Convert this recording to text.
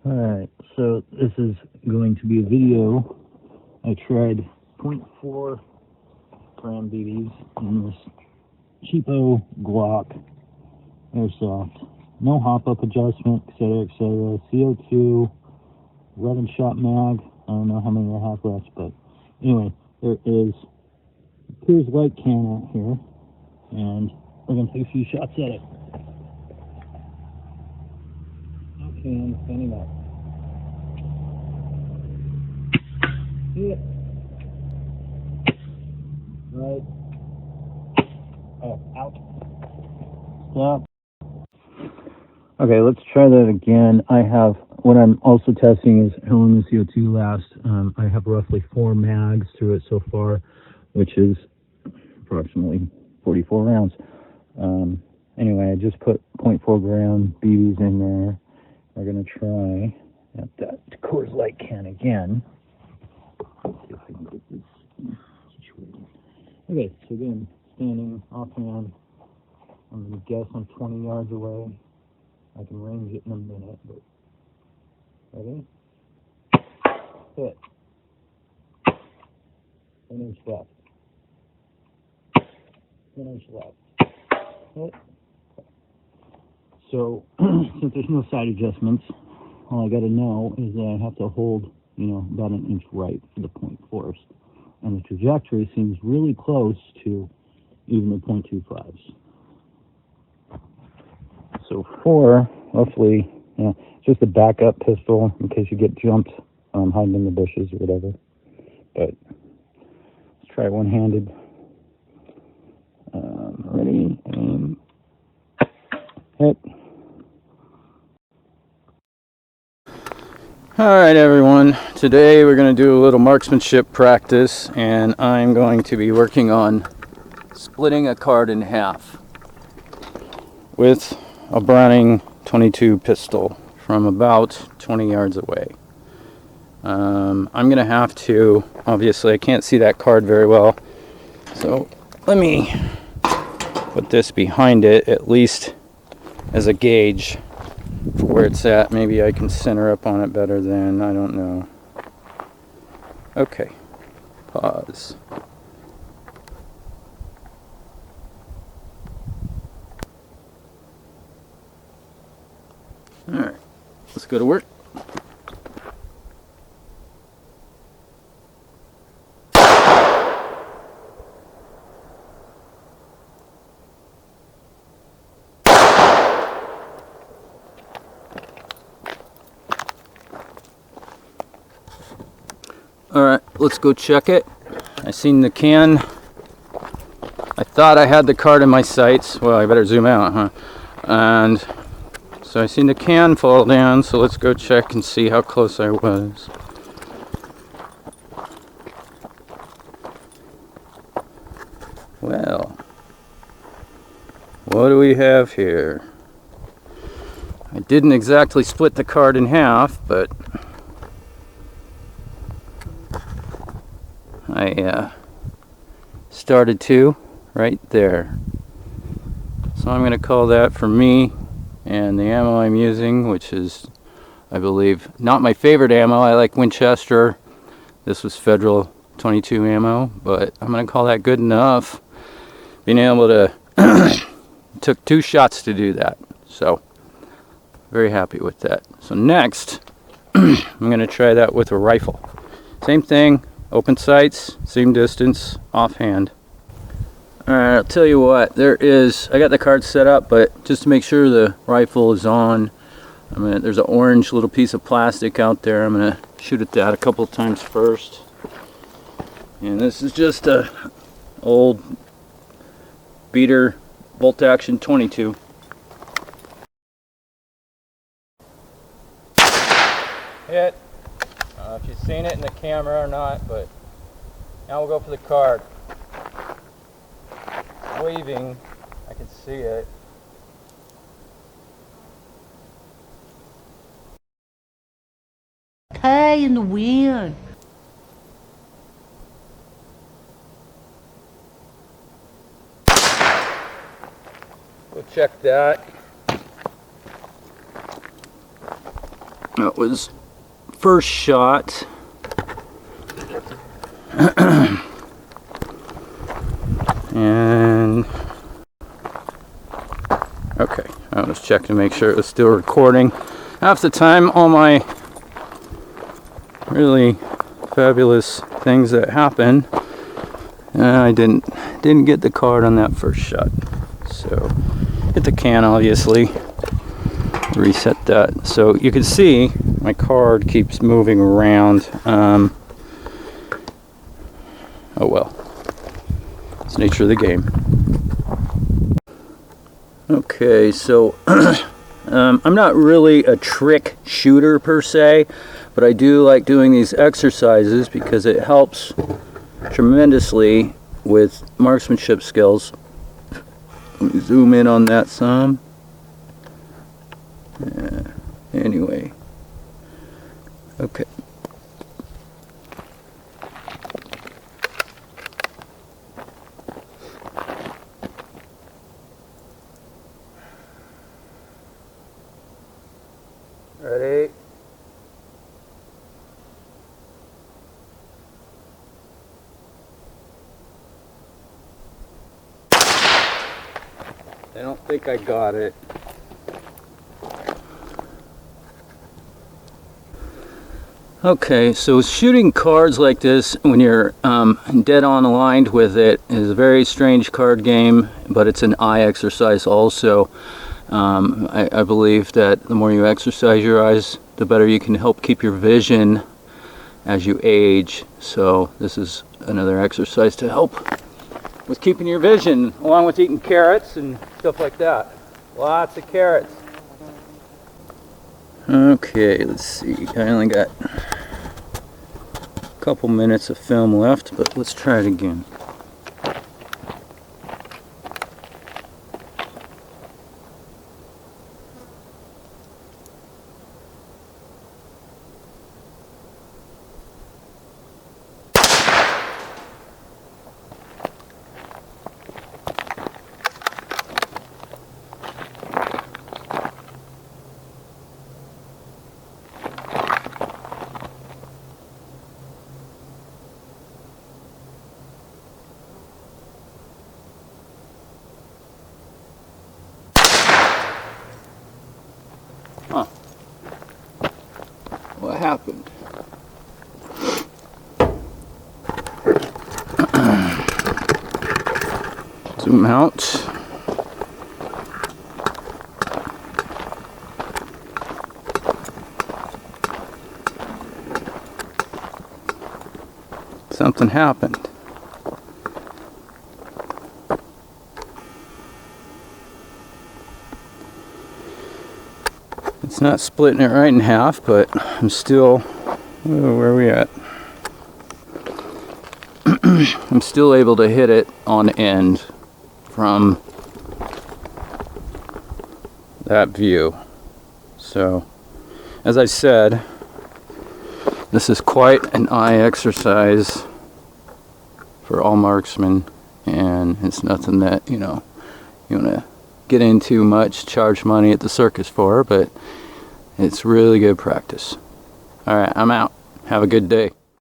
Alright, so this is going to be a video. I tried 0.4 gram BBs in this cheapo Glock airsoft. No hop-up adjustment, etc., etc. CO2, 11-shot mag. I don't know how many I have left, but anyway, there is a Coors Light can out here, and we're going to take a few shots at it. Okay, I'm standing up. Yeah. Right. Oh, out. Stop. Okay, let's try that again. What I'm also testing is how long the CO2 lasts. I have roughly 4 mags through it so far, which is approximately 44 rounds. Anyway, I just put 0.4 gram BBs in there. We're going to try at that Coors Light can again. Let's see if I can get this situated. Okay, so again, standing offhand. I'm going to guess I'm 20 yards away. I can range it in a minute, but ready? Hit. 1 inch left. 1 inch left. Hit. So, since there's no side adjustments, all I got to know is that I have to hold, about 1 inch right for the point force. And the trajectory seems really close to even the 0.25s. So 4, roughly, just a backup pistol in case you get jumped hiding in the bushes or whatever. But let's try one-handed. Ready, aim, hit. Alright everyone, today we're going to do a little marksmanship practice, and I'm going to be working on splitting a card in half with a Browning 22 pistol from about 20 yards away. I'm going to have to, obviously I can't see that card very well, so let me put this behind it at least as a gauge for where it's at. Maybe I can center up on it better than, I don't know. Okay, pause. Alright, let's go to work. Alright, let's go check it. I seen the can. I thought I had the card in my sights. Well, I better zoom out, huh? And so I seen the can fall down, so let's go check and see how close I was. Well, what do we have here? I didn't exactly split the card in half, but I started to right there. So I'm going to call that for me, and the ammo I'm using, which is, I believe, not my favorite ammo. I like Winchester. This was Federal 22 ammo, but I'm going to call that good enough. Being able to took 2 shots to do that, so very happy with that. So next I'm going to try that with a rifle. Same thing, open sights, same distance, offhand. Alright, I'll tell you what, I got the card set up, but just to make sure the rifle is on, there's an orange little piece of plastic out there. I'm going to shoot at that a couple times first. And this is just a old beater bolt action 22. Hit. I don't know if you've seen it in the camera or not, but now we'll go for the card. Waving, I can see it. Hey, in the wind. We'll check that. That was first shot. And okay, I was checking to make sure it was still recording. Half the time, all my really fabulous things that happen, I didn't get the card on that first shot. So hit the can, obviously. Reset that. So you can see my card keeps moving around. Oh well, it's the nature of the game. Okay, so I'm not really a trick shooter per se, but I do like doing these exercises because it helps tremendously with marksmanship skills. Let me zoom in on that some. Yeah. Anyway, okay. Ready? I don't think I got it. Okay, so shooting cards like this when you're dead on aligned with it is a very strange card game, but it's an eye exercise also. I believe that the more you exercise your eyes, the better you can help keep your vision as you age. So this is another exercise to help with keeping your vision, along with eating carrots and stuff like that. Lots of carrots. Okay, let's see. I only got a couple minutes of film left, but let's try it again. Huh. What happened? Zoom out. Something happened. It's not splitting it right in half, but I'm still, where are we at? I'm still able to hit it on end from that view. So, as I said, this is quite an eye exercise for all marksmen, and it's nothing that, you want to get into much, charge money at the circus for, but it's really good practice. Alright, I'm out. Have a good day.